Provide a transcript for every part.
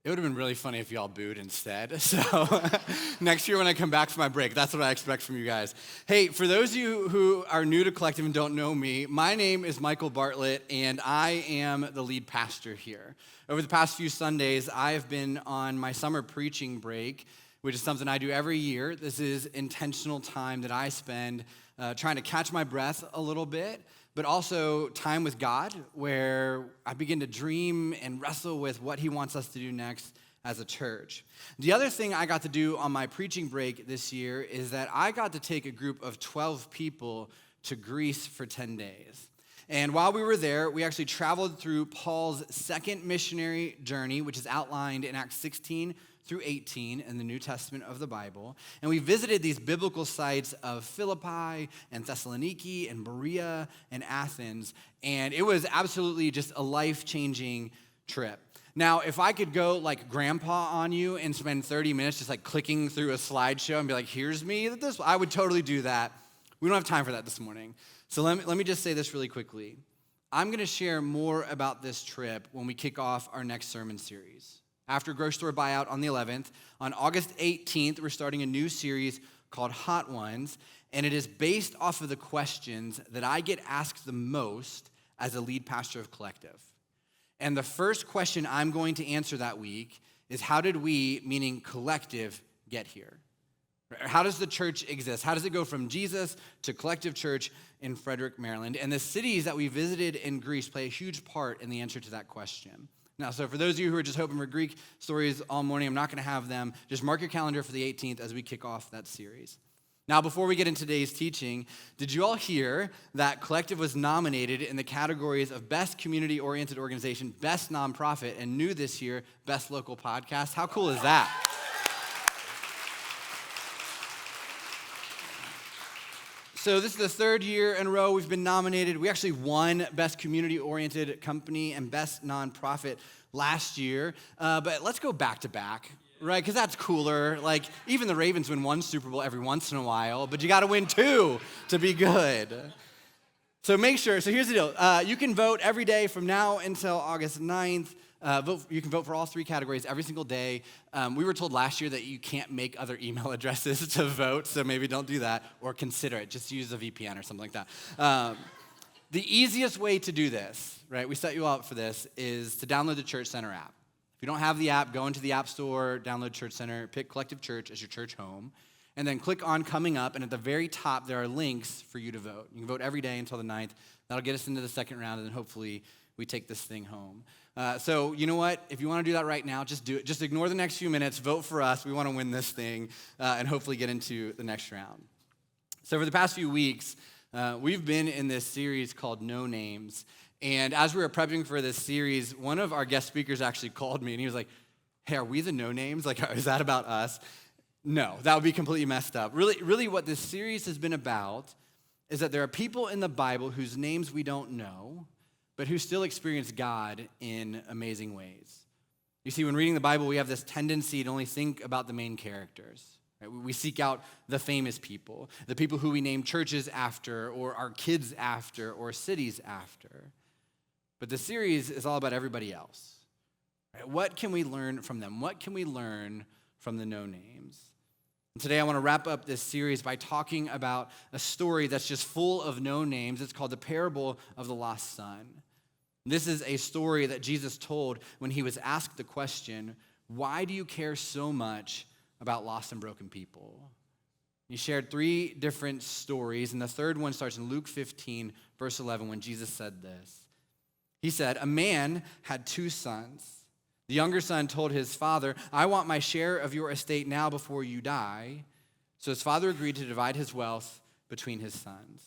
It would have been really funny if y'all booed instead. So next year when I come back for my break, that's what I expect from you guys. Hey, for those of you who are new to Collective and don't know me, my name is Michael Bartlett, and I am the lead pastor here. Over the past few Sundays, I have been on my summer preaching break, which is something I do every year. This is intentional time that I spend trying to catch my breath a little bit, but also time with God, where I begin to dream and wrestle with what he wants us to do next as a church. The other thing I got to do on my preaching break this year is that I got to take a group of 12 people to Greece for 10 days. And while we were there, we actually traveled through Paul's second missionary journey, which is outlined in Acts 16 through 18 in the New Testament of the Bible. And we visited these biblical sites of Philippi and Thessaloniki and Berea and Athens. And it was absolutely just a life-changing trip. Now, if I could go like grandpa on you and spend 30 minutes just like clicking through a slideshow and be like, here's me, I would totally do that. We don't have time for that this morning. So let me just say this really quickly. I'm going to share more about this trip when we kick off our next sermon series. After Grocery Store Buyout on the 11th, on August 18th, we're starting a new series called Hot Ones, and it is based off of the questions that I get asked the most as a lead pastor of Collective. And the first question I'm going to answer that week is, how did we, meaning Collective, get here? How does the church exist? How does it go from Jesus to Collective Church in Frederick, Maryland? And the cities that we visited in Greece play a huge part in the answer to that question. Now, so for those of you who are just hoping for Greek stories all morning, I'm not going to have them. Just mark your calendar for the 18th as we kick off that series. Now, before we get into today's teaching, did you all hear that Collective was nominated in the categories of Best Community-Oriented Organization, Best Nonprofit, and new this year, Best Local Podcast? How cool is that? So this is the third year in a row we've been nominated. We actually won Best Community-Oriented Company and Best Nonprofit last year. But let's go back to back, right? Because that's cooler. Like, even the Ravens win one Super Bowl every once in a while, but you got to win two to be good. So make sure. So here's the deal. You can vote every day from now until August 9th. You can vote for all three categories every single day. We were told last year that you can't make other email addresses to vote, so maybe don't do that, or consider it. Just use a VPN or something like that. The easiest way to do this, right, we set you up for this, is to download the Church Center app. If you don't have the app, go into the App Store, download Church Center, pick Collective Church as your church home, and then click on Coming Up, and at the very top, there are links for you to vote. You can vote every day until the 9th. That'll get us into the second round, and then hopefully we take this thing home. So you know what? If you want to do that right now, just do it. Just ignore the next few minutes. Vote for us. We want to win this thing and hopefully get into the next round. So for the past few weeks, we've been in this series called No Names. And as we were prepping for this series, one of our guest speakers actually called me, and he was like, hey, are we the No Names? Like, is that about us? No, that would be completely messed up. Really what this series has been about is that there are people in the Bible whose names we don't know, but who still experience God in amazing ways. You see, when reading the Bible, we have this tendency to only think about the main characters. Right? We seek out the famous people, the people who we name churches after, or our kids after, or cities after. But the series is all about everybody else. Right? What can we learn from them? What can we learn from the no-names? And today I want to wrap up this series by talking about a story that's just full of no names. It's called the parable of the lost son. This is a story that Jesus told when he was asked the question, why do you care so much about lost and broken people? He shared three different stories, and the third one starts in Luke 15, verse 11, when Jesus said this. He said, a man had two sons. The younger son told his father, I want my share of your estate now before you die. So his father agreed to divide his wealth between his sons.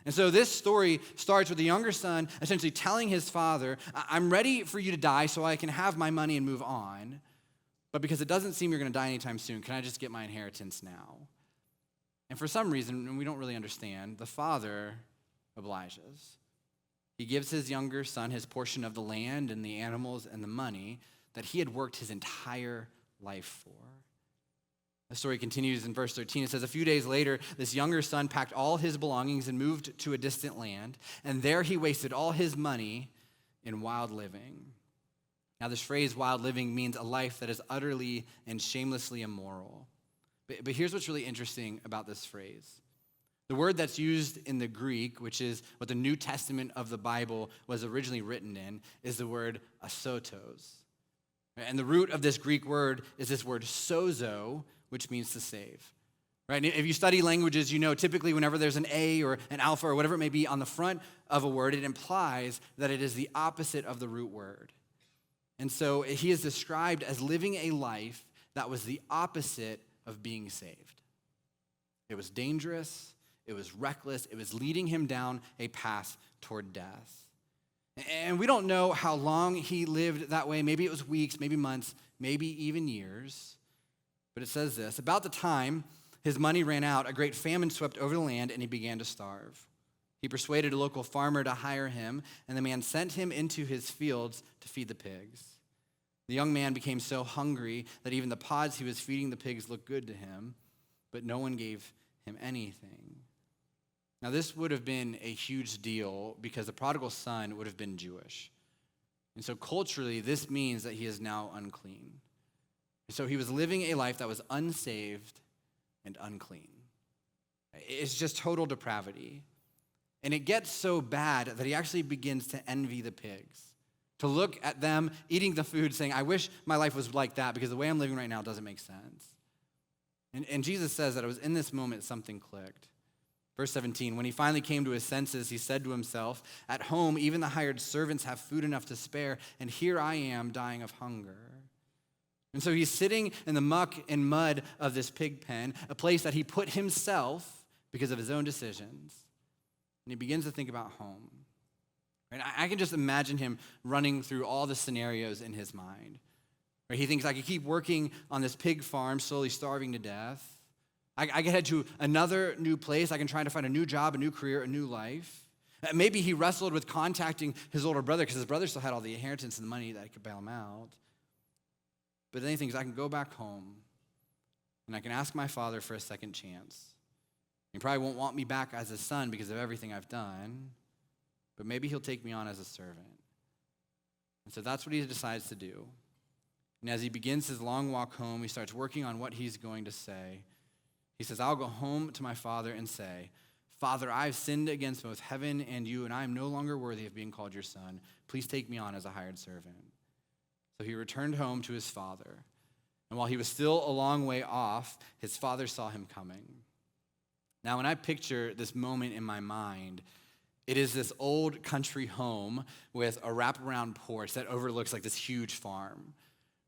And so this story starts with the younger son essentially telling his father, I'm ready for you to die so I can have my money and move on. But because it doesn't seem you're going to die anytime soon, can I just get my inheritance now? And for some reason, and we don't really understand, the father obliges. He gives his younger son his portion of the land and the animals and the money that he had worked his entire life for. The story continues in verse 13. It says, a few days later, this younger son packed all his belongings and moved to a distant land, and there he wasted all his money in wild living. Now, this phrase, wild living, means a life that is utterly and shamelessly immoral. But here's what's really interesting about this phrase. The word that's used in the Greek, which is what the New Testament of the Bible was originally written in, is the word asotos. And the root of this Greek word is this word sozo, which means to save. Right? And if you study languages, you know typically whenever there's an A or an alpha or whatever it may be on the front of a word, it implies that it is the opposite of the root word. And so he is described as living a life that was the opposite of being saved. It was dangerous, it was reckless, it was leading him down a path toward death. And we don't know how long he lived that way. Maybe it was weeks, maybe months, maybe even years. But it says this: about the time his money ran out, a great famine swept over the land, and he began to starve. He persuaded a local farmer to hire him, and the man sent him into his fields to feed the pigs. The young man became so hungry that even the pods he was feeding the pigs looked good to him, but no one gave him anything. Now, this would have been a huge deal because the prodigal son would have been Jewish. And so culturally, this means that he is now unclean. And so he was living a life that was unsaved and unclean. It's just total depravity. And it gets so bad that he actually begins to envy the pigs, to look at them eating the food saying, I wish my life was like that because the way I'm living right now doesn't make sense. And Jesus says that it was in this moment something clicked. Verse 17, when he finally came to his senses, he said to himself, at home, even the hired servants have food enough to spare, and here I am dying of hunger. And so he's sitting in the muck and mud of this pig pen, a place that he put himself because of his own decisions. And he begins to think about home. Right? I can just imagine him running through all the scenarios in his mind. Right? He thinks, I could keep working on this pig farm, slowly starving to death. I can head to another new place. I can try to find a new job, a new career, a new life. Maybe he wrestled with contacting his older brother because his brother still had all the inheritance and the money that could bail him out. But then he thinks, I can go back home and I can ask my father for a second chance. He probably won't want me back as a son because of everything I've done, but maybe he'll take me on as a servant. And so that's what he decides to do. And as he begins his long walk home, he starts working on what he's going to say. He says, I'll go home to my father and say, Father, I've sinned against both heaven and you, and I am no longer worthy of being called your son. Please take me on as a hired servant. So he returned home to his father. And while he was still a long way off, his father saw him coming. Now, when I picture this moment in my mind, it is this old country home with a wraparound porch that overlooks like this huge farm.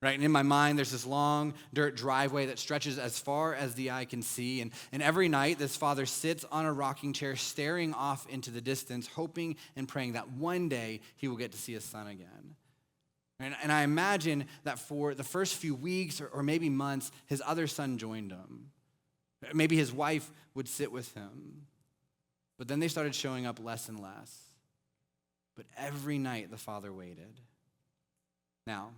Right? And in my mind, there's this long dirt driveway that stretches as far as the eye can see. And every night, this father sits on a rocking chair, staring off into the distance, hoping and praying that one day he will get to see his son again. And I imagine that for the first few weeks or maybe months, his other son joined him. Maybe his wife would sit with him. But then they started showing up less and less. But every night, the father waited. Now,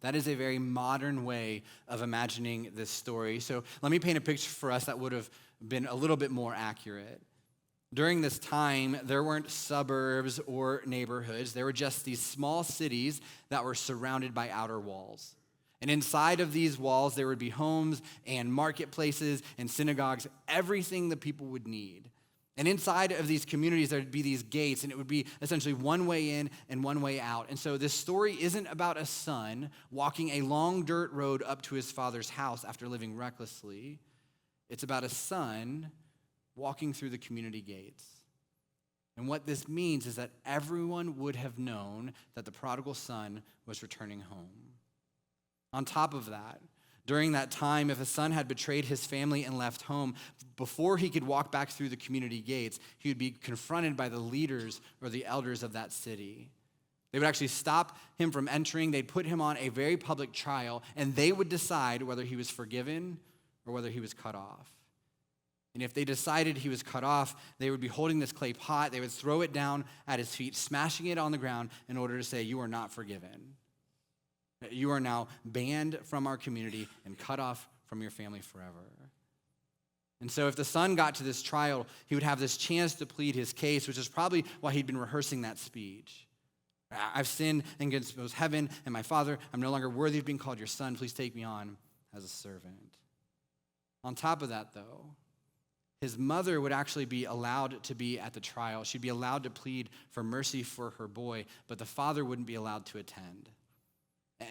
that is a very modern way of imagining this story. So let me paint a picture for us that would have been a little bit more accurate. During this time, there weren't suburbs or neighborhoods. There were just these small cities that were surrounded by outer walls. And inside of these walls, there would be homes and marketplaces and synagogues, everything the people would need. And inside of these communities, there'd be these gates, and it would be essentially one way in and one way out. And so this story isn't about a son walking a long dirt road up to his father's house after living recklessly. It's about a son walking through the community gates. And what this means is that everyone would have known that the prodigal son was returning home. On top of that, during that time, if a son had betrayed his family and left home, before he could walk back through the community gates, he would be confronted by the leaders or the elders of that city. They would actually stop him from entering. They'd put him on a very public trial, and they would decide whether he was forgiven or whether he was cut off. And if they decided he was cut off, they would be holding this clay pot. They would throw it down at his feet, smashing it on the ground in order to say, you are not forgiven. You are now banned from our community and cut off from your family forever. And so if the son got to this trial, he would have this chance to plead his case, which is probably why he'd been rehearsing that speech. I've sinned against both heaven and my Father. I'm no longer worthy of being called your son. Please take me on as a servant. On top of that, though, his mother would actually be allowed to be at the trial. She'd be allowed to plead for mercy for her boy, but the father wouldn't be allowed to attend.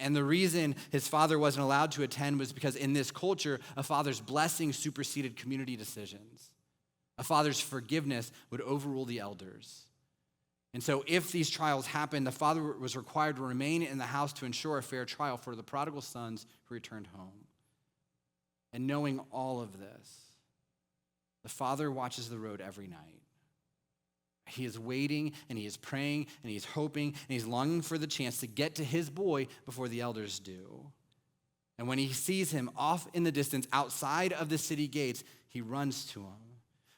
And the reason his father wasn't allowed to attend was because in this culture, a father's blessing superseded community decisions. A father's forgiveness would overrule the elders. And so if these trials happened, the father was required to remain in the house to ensure a fair trial for the prodigal sons who returned home. And knowing all of this, the father watches the road every night. He is waiting, and he is praying, and he's hoping, and he's longing for the chance to get to his boy before the elders do. And when he sees him off in the distance outside of the city gates, he runs to him.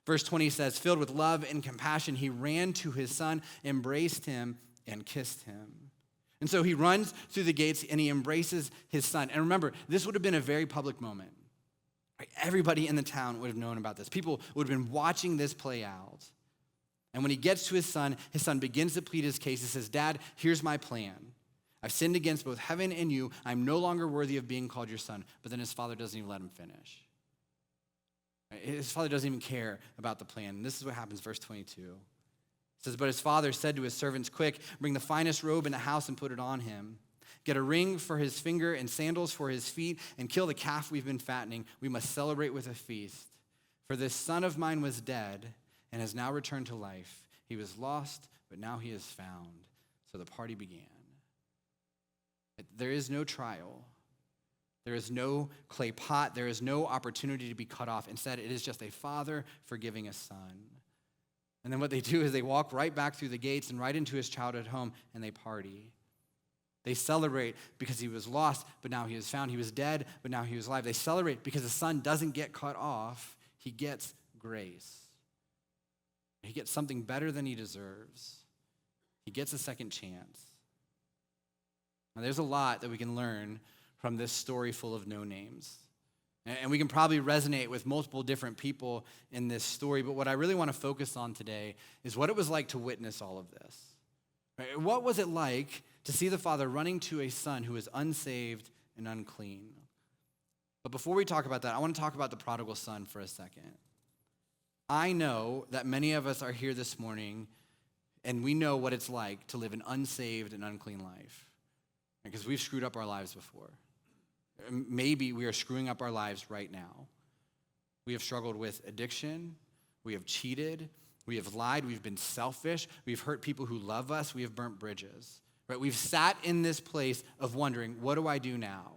Verse 20 says, filled with love and compassion, he ran to his son, embraced him, and kissed him. And so he runs through the gates, and he embraces his son. And remember, this would have been a very public moment. Everybody in the town would have known about this. People would have been watching this play out. And when he gets to his son begins to plead his case. He says, Dad, here's my plan. I've sinned against both heaven and you. I'm no longer worthy of being called your son. But then his father doesn't even let him finish. His father doesn't even care about the plan. And this is what happens, verse 22. It says, but his father said to his servants, quick, bring the finest robe in the house and put it on him. Get a ring for his finger and sandals for his feet, and kill the calf we've been fattening. We must celebrate with a feast. For this son of mine was dead and has now returned to life. He was lost, but now he is found. So the party began. There is no trial. There is no clay pot. There is no opportunity to be cut off. Instead, it is just a father forgiving a son. And then what they do is they walk right back through the gates and right into his childhood home, and they party. They celebrate because he was lost, but now he is found. He was dead, but now he was alive. They celebrate because the son doesn't get cut off. He gets grace. He gets something better than he deserves. He gets a second chance. Now, there's a lot that we can learn from this story full of no names. And we can probably resonate with multiple different people in this story, but what I really want to focus on today is what it was like to witness all of this. Right? What was it like to see the father running to a son who is unsaved and unclean? But before we talk about that, I want to talk about the prodigal son for a second. I know that many of us are here this morning, and we know what it's like to live an unsaved and unclean life, because we've screwed up our lives before. Maybe we are screwing up our lives right now. We have struggled with addiction. We have cheated. We have lied. We've been selfish. We've hurt people who love us. We have burnt bridges. Right? We've sat in this place of wondering, what do I do now?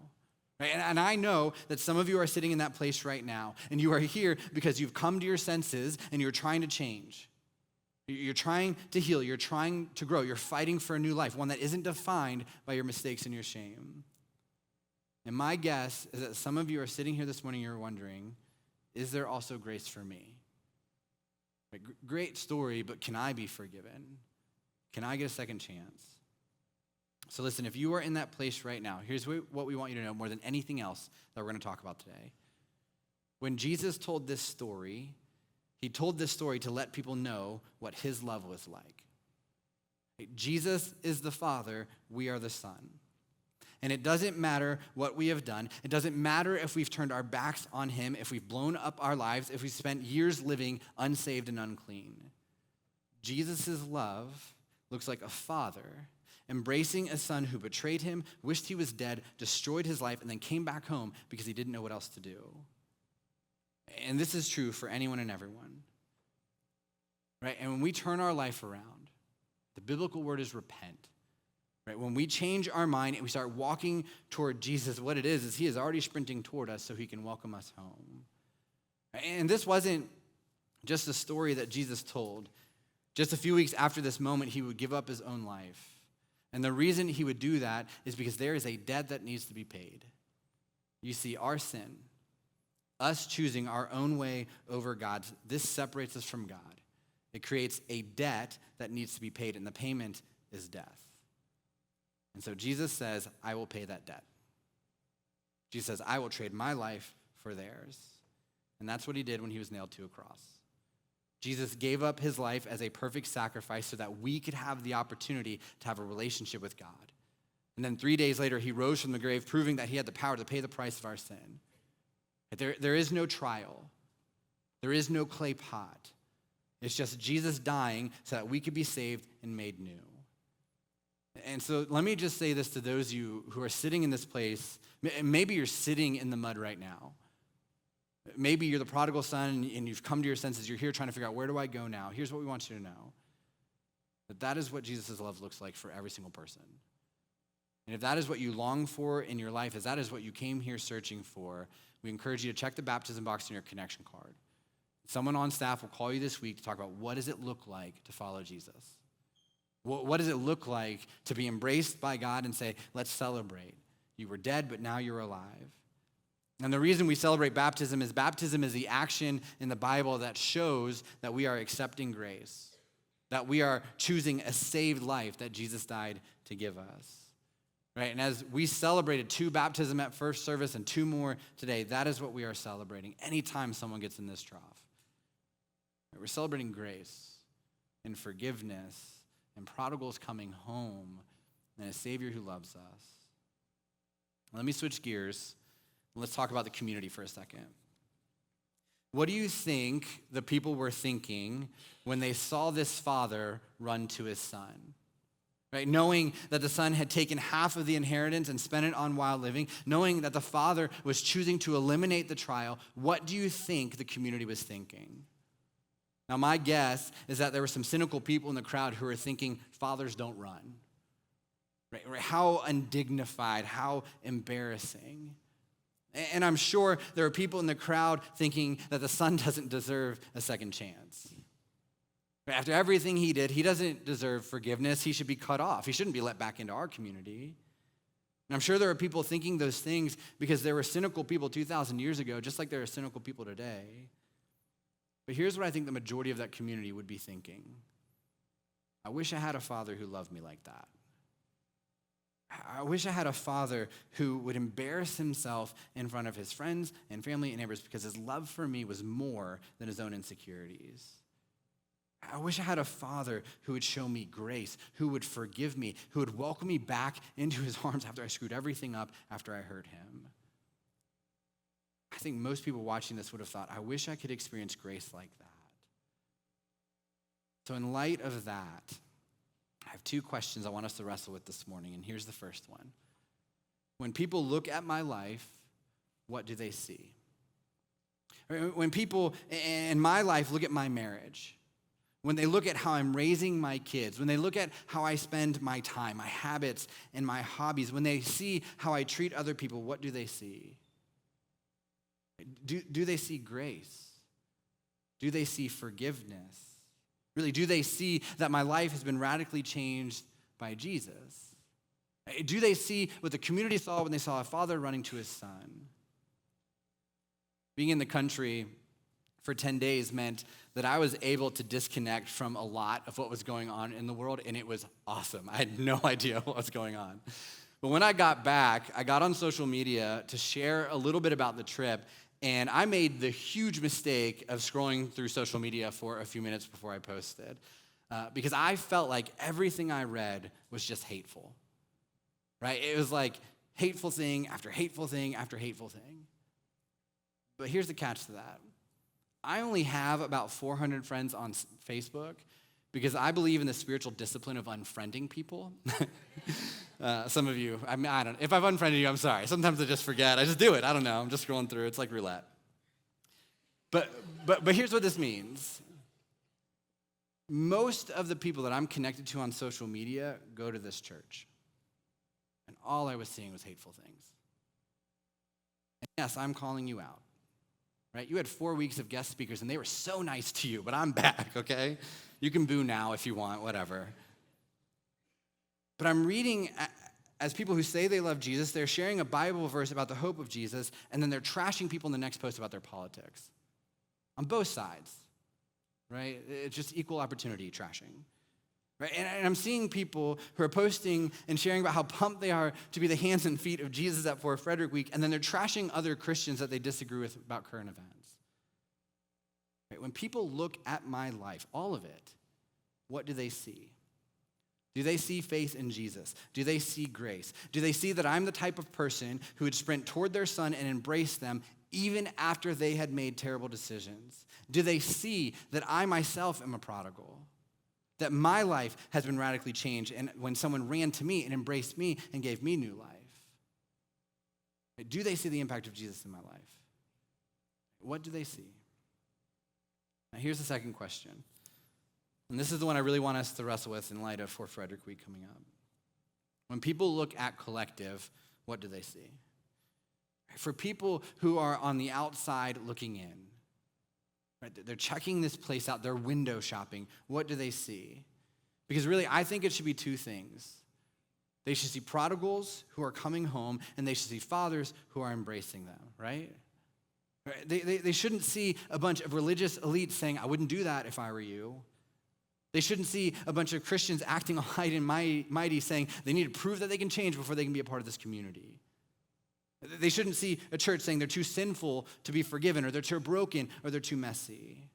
Right? And I know that some of you are sitting in that place right now, and you are here because you've come to your senses and you're trying to change. You're trying to heal. You're trying to grow. You're fighting for a new life, one that isn't defined by your mistakes and your shame. And my guess is that some of you are sitting here this morning, you're wondering, is there also grace for me? Like, great story, but can I be forgiven? Can I get a second chance? So listen, if you are in that place right now, here's what we want you to know more than anything else that we're going to talk about today. When Jesus told this story, he told this story to let people know what his love was like. Jesus is the Father, we are the Son. And it doesn't matter what we have done. It doesn't matter if we've turned our backs on him, if we've blown up our lives, if we've spent years living unsaved and unclean. Jesus' love looks like a father embracing a son who betrayed him, wished he was dead, destroyed his life, and then came back home because he didn't know what else to do. And this is true for anyone and everyone. Right? And when we turn our life around, the biblical word is repent. Right? When we change our mind and we start walking toward Jesus, what it is he is already sprinting toward us so he can welcome us home. And this wasn't just a story that Jesus told. Just a few weeks after this moment, he would give up his own life. And the reason he would do that is because there is a debt that needs to be paid. You see, our sin, us choosing our own way over God's, this separates us from God. It creates a debt that needs to be paid, and the payment is death. And so Jesus says, I will pay that debt. Jesus says, I will trade my life for theirs. And that's what he did when he was nailed to a cross. Jesus gave up his life as a perfect sacrifice so that we could have the opportunity to have a relationship with God. And then 3 days later, he rose from the grave, proving that he had the power to pay the price of our sin. There is no trial. There is no clay pot. It's just Jesus dying so that we could be saved and made new. And so let me just say this to those of you who are sitting in this place. Maybe you're sitting in the mud right now. Maybe you're the prodigal son and you've come to your senses. You're here trying to figure out, where do I go now? Here's what we want you to know. That is what Jesus' love looks like for every single person. And if that is what you long for in your life, if that is what you came here searching for, we encourage you to check the baptism box in your connection card. Someone on staff will call you this week to talk about what does it look like to follow Jesus? What does it look like to be embraced by God and say, let's celebrate. You were dead, but now you're alive. And the reason we celebrate baptism is the action in the Bible that shows that we are accepting grace, that we are choosing a saved life that Jesus died to give us. Right? And as we celebrated 2 baptisms at first service and 2 more today, that is what we are celebrating anytime someone gets in this trough. We're celebrating grace and forgiveness and prodigals coming home and a Savior who loves us. Let me switch gears. Let's talk about the community for a second. What do you think the people were thinking when they saw this father run to his son? Right? Knowing that the son had taken half of the inheritance and spent it on wild living, knowing that the father was choosing to eliminate the trial, what do you think the community was thinking? Now, my guess is that there were some cynical people in the crowd who were thinking, fathers don't run. Right? How undignified, how embarrassing. And I'm sure there are people in the crowd thinking that the son doesn't deserve a second chance. After everything he did, he doesn't deserve forgiveness. He should be cut off. He shouldn't be let back into our community. And I'm sure there are people thinking those things because there were cynical people 2,000 years ago, just like there are cynical people today. But here's what I think the majority of that community would be thinking. I wish I had a father who loved me like that. I wish I had a father who would embarrass himself in front of his friends and family and neighbors because his love for me was more than his own insecurities. I wish I had a father who would show me grace, who would forgive me, who would welcome me back into his arms after I screwed everything up, after I hurt him. I think most people watching this would have thought, I wish I could experience grace like that. So in light of that, I have 2 questions I want us to wrestle with this morning, and here's the first one. When people look at my life, what do they see? When people in my life look at my marriage, when they look at how I'm raising my kids, when they look at how I spend my time, my habits, and my hobbies, when they see how I treat other people, what do they see? Do they see grace? Do they see forgiveness? Really, do they see that my life has been radically changed by Jesus? Do they see what the community saw when they saw a father running to his son? Being in the country for 10 days meant that I was able to disconnect from a lot of what was going on in the world, and it was awesome. I had no idea what was going on. But when I got back, I got on social media to share a little bit about the trip, and I made the huge mistake of scrolling through social media for a few minutes before I posted, because I felt like everything I read was just hateful, right? It was like hateful thing after hateful thing after hateful thing. But here's the catch to that. I only have about 400 friends on Facebook because I believe in the spiritual discipline of unfriending people. Some of you, I don't know. If I've unfriended you, I'm sorry. Sometimes I just forget. I just do it. I don't know. I'm just scrolling through. It's like roulette. But here's what this means. Most of the people that I'm connected to on social media go to this church. And all I was seeing was hateful things. And yes, I'm calling you out. Right? You had 4 weeks of guest speakers, and they were so nice to you, but I'm back, okay? You can boo now if you want, whatever. But I'm reading, as people who say they love Jesus, they're sharing a Bible verse about the hope of Jesus, and then they're trashing people in the next post about their politics. On both sides, right? It's just equal opportunity trashing. Right? And I'm seeing people who are posting and sharing about how pumped they are to be the hands and feet of Jesus at Fort Frederick Week, and then they're trashing other Christians that they disagree with about current events. Right? When people look at my life, all of it, what do they see? Do they see faith in Jesus? Do they see grace? Do they see that I'm the type of person who would sprint toward their son and embrace them even after they had made terrible decisions? Do they see that I myself am a prodigal? That my life has been radically changed and when someone ran to me and embraced me and gave me new life? Do they see the impact of Jesus in my life? What do they see? Now here's the second question. And this is the one I really want us to wrestle with in light of Fort Frederick Week coming up. When people look at Collective, what do they see? For people who are on the outside looking in, right, they're checking this place out, they're window shopping, what do they see? Because really, I think it should be two things. They should see prodigals who are coming home, and they should see fathers who are embracing them, right? They shouldn't see a bunch of religious elites saying, I wouldn't do that if I were you. They shouldn't see a bunch of Christians acting all high and mighty saying they need to prove that they can change before they can be a part of this community. They shouldn't see a church saying they're too sinful to be forgiven, or they're too broken, or they're too messy.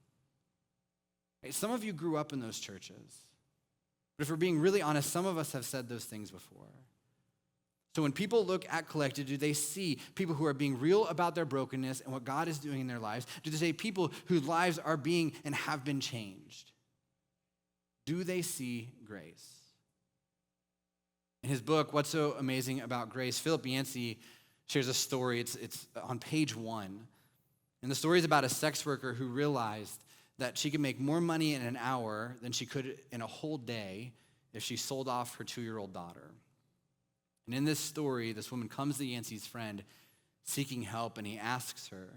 Some of you grew up in those churches. But if we're being really honest, some of us have said those things before. So when people look at Collective, do they see people who are being real about their brokenness and what God is doing in their lives? Do they see people whose lives are being and have been changed? Do they see grace? In his book, What's So Amazing About Grace, Philip Yancey shares a story. It's on page 1. And the story is about a sex worker who realized that she could make more money in an hour than she could in a whole day if she sold off her 2-year-old daughter. And in this story, this woman comes to Yancey's friend seeking help, and he asks her,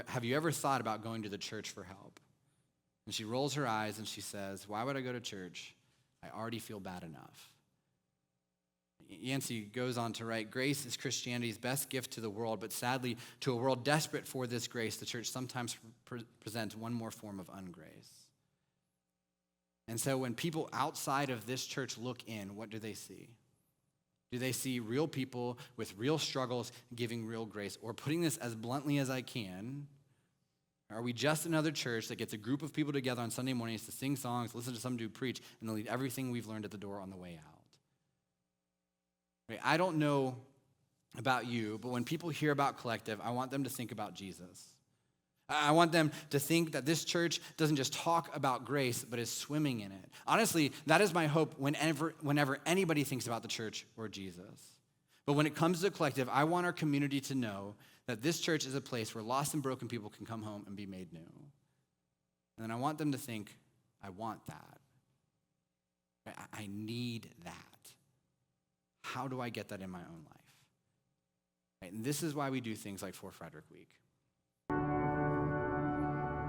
have you ever thought about going to the church for help? And she rolls her eyes and she says, why would I go to church? I already feel bad enough. Yancey goes on to write, grace is Christianity's best gift to the world, but sadly, to a world desperate for this grace, the church sometimes presents one more form of ungrace. And so when people outside of this church look in, what do they see? Do they see real people with real struggles giving real grace? Or putting this as bluntly as I can, are we just another church that gets a group of people together on Sunday mornings to sing songs, listen to some dude preach, and then leave everything we've learned at the door on the way out? Right? I don't know about you, but when people hear about Collective, I want them to think about Jesus. I want them to think that this church doesn't just talk about grace, but is swimming in it. Honestly, that is my hope whenever anybody thinks about the church or Jesus. But when it comes to Collective, I want our community to know that this church is a place where lost and broken people can come home and be made new. And then I want them to think, I want that. I need that. How do I get that in my own life? Right? And this is why we do things like Fort Frederick Week.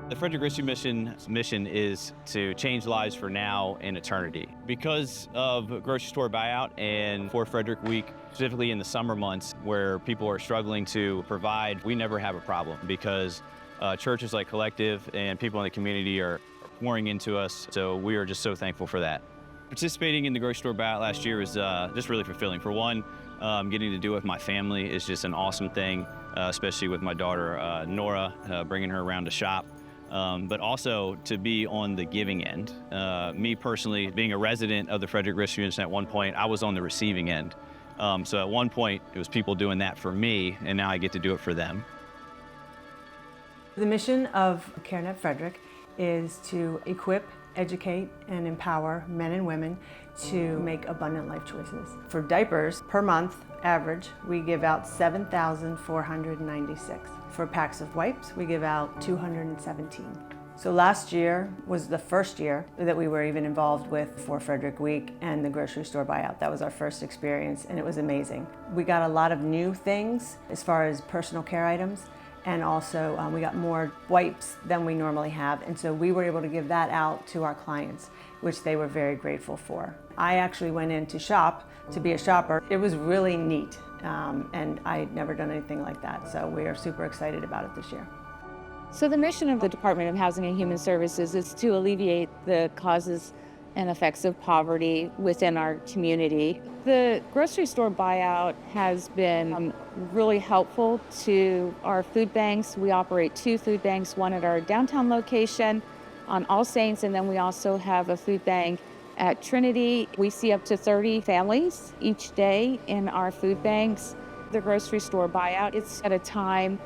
The Frederick Rescue Mission's mission is to change lives for now and eternity. Because of grocery store buyout and Fort Frederick Week, specifically in the summer months where people are struggling to provide, we never have a problem because churches like Collective and people in the community are pouring into us. So we are just so thankful for that. Participating in the grocery store buyout last year was just really fulfilling. For one, getting to do it with my family is just an awesome thing, especially with my daughter, Nora, bringing her around to shop. But also to be on the giving end. Me personally, being a resident of the Frederick Rescue Mission at one point, I was on the receiving end. So at one point, it was people doing that for me, and now I get to do it for them. The mission of CareNet Frederick is to equip, educate, and empower men and women to make abundant life choices. For diapers, per month, average, we give out 7,496. For packs of wipes, we give out 217. So last year was the first year that we were even involved with Fort Frederick Week and the grocery store buyout. That was our first experience, and it was amazing. We got a lot of new things as far as personal care items, and also we got more wipes than we normally have, and so we were able to give that out to our clients, which they were very grateful for. I actually went in to shop, to be a shopper. It was really neat, and I'd never done anything like that, so we are super excited about it this year. So the mission of the Department of Housing and Human Services is to alleviate the causes and effects of poverty within our community. The grocery store buyout has been really helpful to our food banks. We operate 2 food banks, one at our downtown location on All Saints, and then we also have a food bank at Trinity. We see up to 30 families each day in our food banks. The grocery store buyout, it's at a time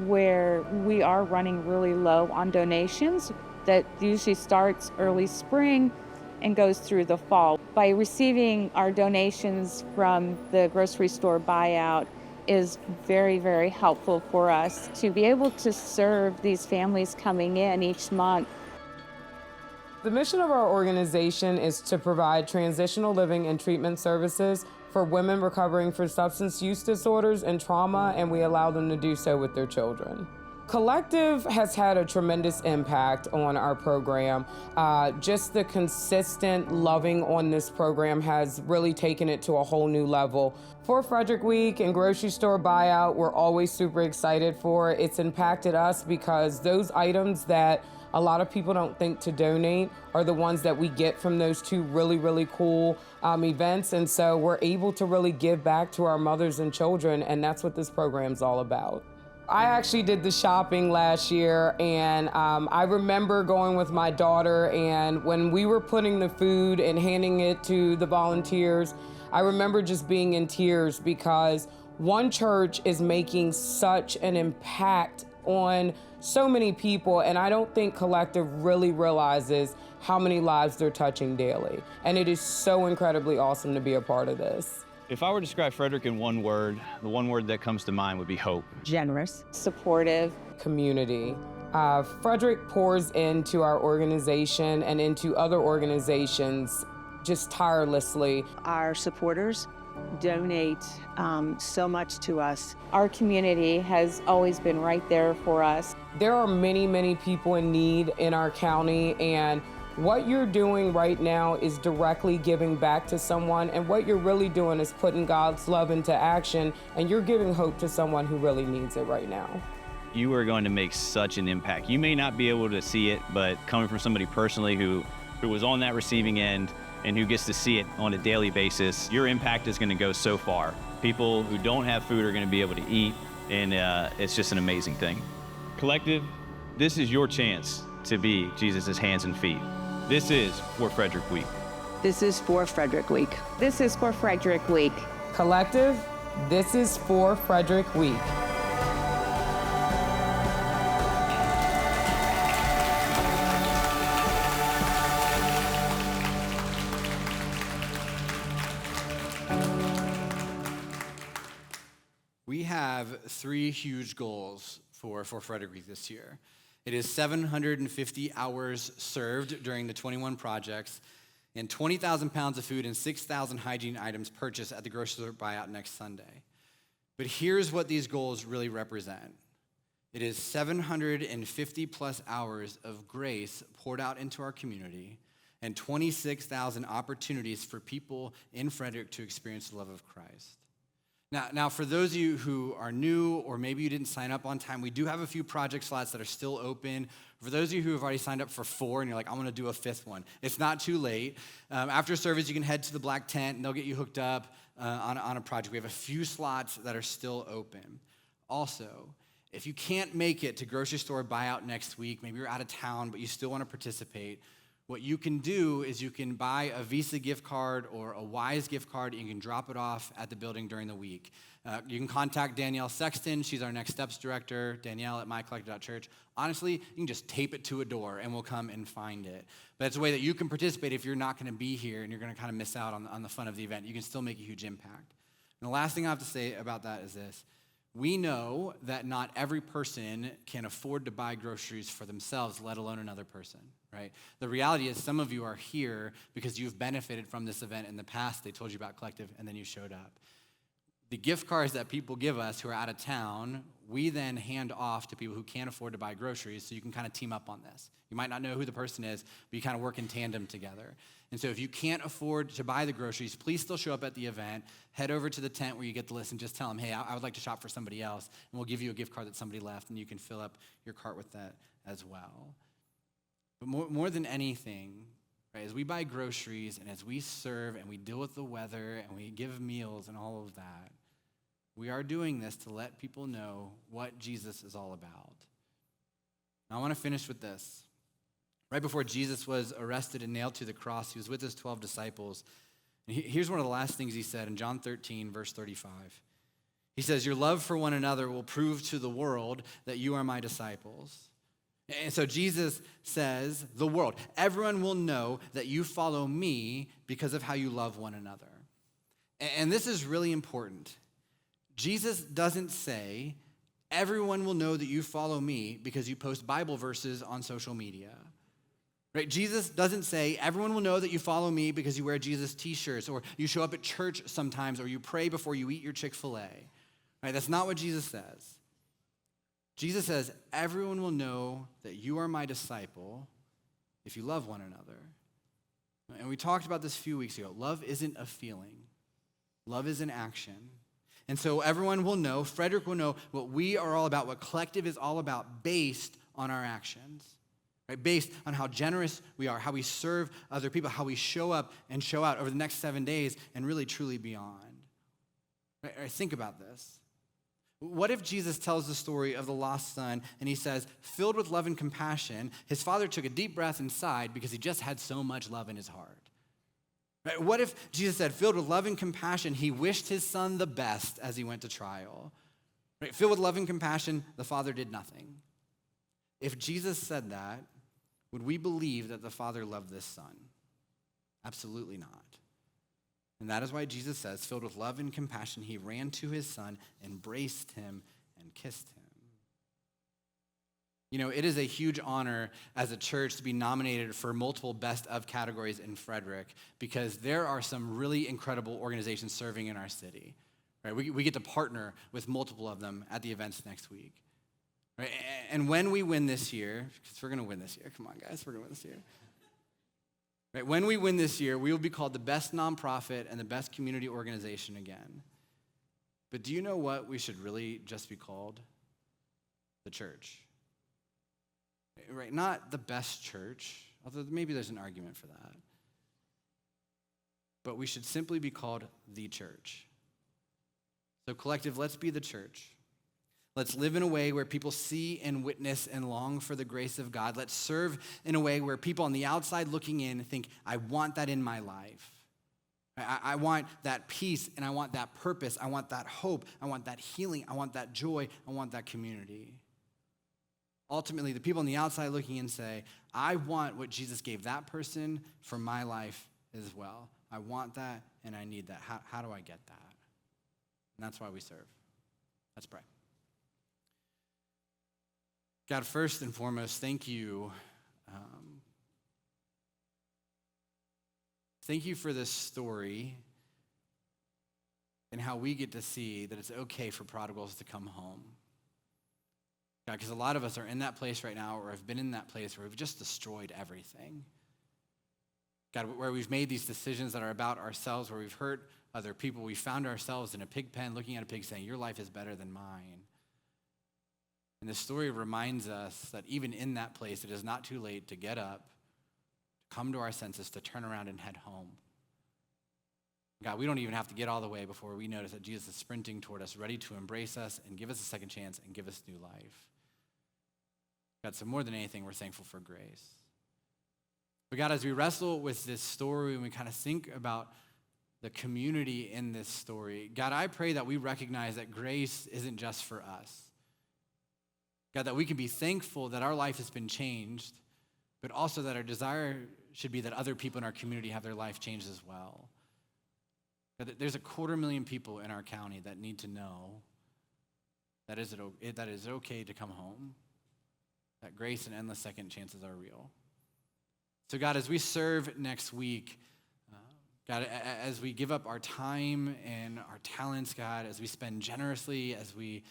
where we are running really low on donations that usually starts early spring and goes through the fall. By receiving our donations from the grocery store buyout is very, very helpful for us to be able to serve these families coming in each month. The mission of our organization is to provide transitional living and treatment services for women recovering from substance use disorders and trauma, and we allow them to do so with their children. Collective has had a tremendous impact on our program. Just the consistent loving on this program has really taken it to a whole new level. For Frederick Week and Grocery Store Buyout, we're always super excited for it. It's impacted us because those items that a lot of people don't think to donate are the ones that we get from those 2 really, really cool events. And so we're able to really give back to our mothers and children, and that's what this program's all about. I actually did the shopping last year, and I remember going with my daughter, and when we were putting the food and handing it to the volunteers, I remember just being in tears because one church is making such an impact on so many people, and I don't think Collective really realizes how many lives they're touching daily. And it is so incredibly awesome to be a part of this. If I were to describe Frederick in one word, the one word that comes to mind would be hope. Generous. Supportive. Community. Frederick pours into our organization and into other organizations just tirelessly. Our supporters donate so much to us. Our community has always been right there for us. There are many, many people in need in our county, and what you're doing right now is directly giving back to someone, and what you're really doing is putting God's love into action, and you're giving hope to someone who really needs it right now. You are going to make such an impact. You may not be able to see it, but coming from somebody personally who was on that receiving end and who gets to see it on a daily basis, your impact is going to go so far. People who don't have food are going to be able to eat, and it's just an amazing thing. Collective, this is your chance to be Jesus' hands and feet. This is For Frederick Week. This is for Frederick Week. This is for Frederick Week. Collective, this is for Frederick Week. We have 3 huge goals for Frederick Week this year. It is 750 hours served during the 21 projects and 20,000 pounds of food and 6,000 hygiene items purchased at the grocery store buyout next Sunday. But here's what these goals really represent. It is 750 plus hours of grace poured out into our community and 26,000 opportunities for people in Frederick to experience the love of Christ. Now, for those of you who are new or maybe you didn't sign up on time, we do have a few project slots that are still open. For those of you who have already signed up for 4 and you're like, I want to do a 5th one, it's not too late. After service, you can head to the black tent and they'll get you hooked up on a project. We have a few slots that are still open. Also, if you can't make it to grocery store buyout next week, maybe you're out of town, but you still want to participate, what you can do is you can buy a Visa gift card or a Wise gift card, and you can drop it off at the building during the week. You can contact Danielle Sexton. She's our Next Steps director, Danielle at mycollective.church. Honestly, you can just tape it to a door, and we'll come and find it. But it's a way that you can participate if you're not going to be here and you're going to kind of miss out on the fun of the event. You can still make a huge impact. And the last thing I have to say about that is this. We know that not every person can afford to buy groceries for themselves, let alone another person, right? The reality is some of you are here because you've benefited from this event in the past. They told you about Collective, and then you showed up. The gift cards that people give us who are out of town, we then hand off to people who can't afford to buy groceries, so you can kind of team up on this. You might not know who the person is, but you kind of work in tandem together. And so if you can't afford to buy the groceries, please still show up at the event. Head over to the tent where you get the list and just tell them, hey, I would like to shop for somebody else, and we'll give you a gift card that somebody left, and you can fill up your cart with that as well. But more than anything, right? As we buy groceries and as we serve and we deal with the weather and we give meals and all of that, we are doing this to let people know what Jesus is all about. Now, I want to finish with this. Right before Jesus was arrested and nailed to the cross, he was with his 12 disciples. And here's one of the last things he said in John 13, verse 35. He says, "Your love for one another will prove to the world that you are my disciples." And so Jesus says, the world, everyone will know that you follow me because of how you love one another. And this is really important. Jesus doesn't say, everyone will know that you follow me because you post Bible verses on social media. Right? Jesus doesn't say, everyone will know that you follow me because you wear Jesus t-shirts or you show up at church sometimes or you pray before you eat your Chick-fil-A. Right? That's not what Jesus says. Jesus says, everyone will know that you are my disciple if you love one another. And we talked about this a few weeks ago. Love isn't a feeling. Love is an action. And so everyone will know, Frederick will know what we are all about, what Collective is all about based on our actions. Right? Based on how generous we are, how we serve other people, how we show up and show out over the next 7 days and really truly beyond. Right? Think about this. What if Jesus tells the story of the lost son and he says, filled with love and compassion, his father took a deep breath and sighed because he just had so much love in his heart? Right? What if Jesus said, filled with love and compassion, he wished his son the best as he went to trial? Right? Filled with love and compassion, the father did nothing. If Jesus said that, would we believe that the father loved this son? Absolutely not. And that is why Jesus says, filled with love and compassion, he ran to his son, embraced him, and kissed him. You know, it is a huge honor as a church to be nominated for multiple best of categories in Frederick because there are some really incredible organizations serving in our city. Right? We get to partner with multiple of them at the events next week. Right? And when we win this year, because we're going to win this year. Come on, guys, we're going to win this year. Right? When we win this year, we will be called the best nonprofit and the best community organization again. But do you know what we should really just be called? The church. Right? Not the best church, although maybe there's an argument for that. But we should simply be called the church. So Collective, let's be the church. Let's live in a way where people see and witness and long for the grace of God. Let's serve in a way where people on the outside looking in think, I want that in my life. I want that peace and I want that purpose. I want that hope. I want that healing. I want that joy. I want that community. Ultimately, the people on the outside looking in say, I want what Jesus gave that person for my life as well. I want that and I need that. How do I get that? And that's why we serve. Let's pray. God, first and foremost, thank you. Thank you for this story and how we get to see that it's okay for prodigals to come home. God, because a lot of us are in that place right now or have been in that place where we've just destroyed everything. God, where we've made these decisions that are about ourselves, where we've hurt other people. We found ourselves in a pig pen looking at a pig saying, your life is better than mine. And this story reminds us that even in that place, it is not too late to get up, to come to our senses, to turn around and head home. God, we don't even have to get all the way before we notice that Jesus is sprinting toward us, ready to embrace us and give us a second chance and give us new life. God, so more than anything, we're thankful for grace. But God, as we wrestle with this story and we kind of think about the community in this story, God, I pray that we recognize that grace isn't just for us. God, that we can be thankful that our life has been changed, but also that our desire should be that other people in our community have their life changed as well. God, there's 250,000 people in our county that need to know that it is okay to come home, that grace and endless second chances are real. So God, as we serve next week, God, as we give up our time and our talents, God, as we spend generously, as we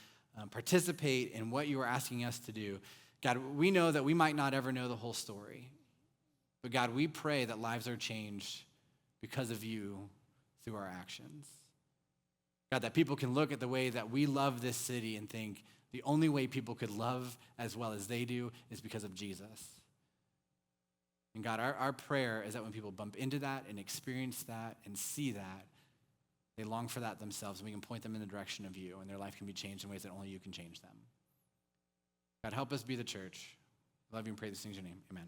participate in what you are asking us to do, God, we know that we might not ever know the whole story. But God, we pray that lives are changed because of you through our actions. God, that people can look at the way that we love this city and think the only way people could love as well as they do is because of Jesus. And God, our prayer is that when people bump into that and experience that and see that, they long for that themselves, and we can point them in the direction of you, and their life can be changed in ways that only you can change them. God, help us be the church. I love you and pray these things in your name. Amen.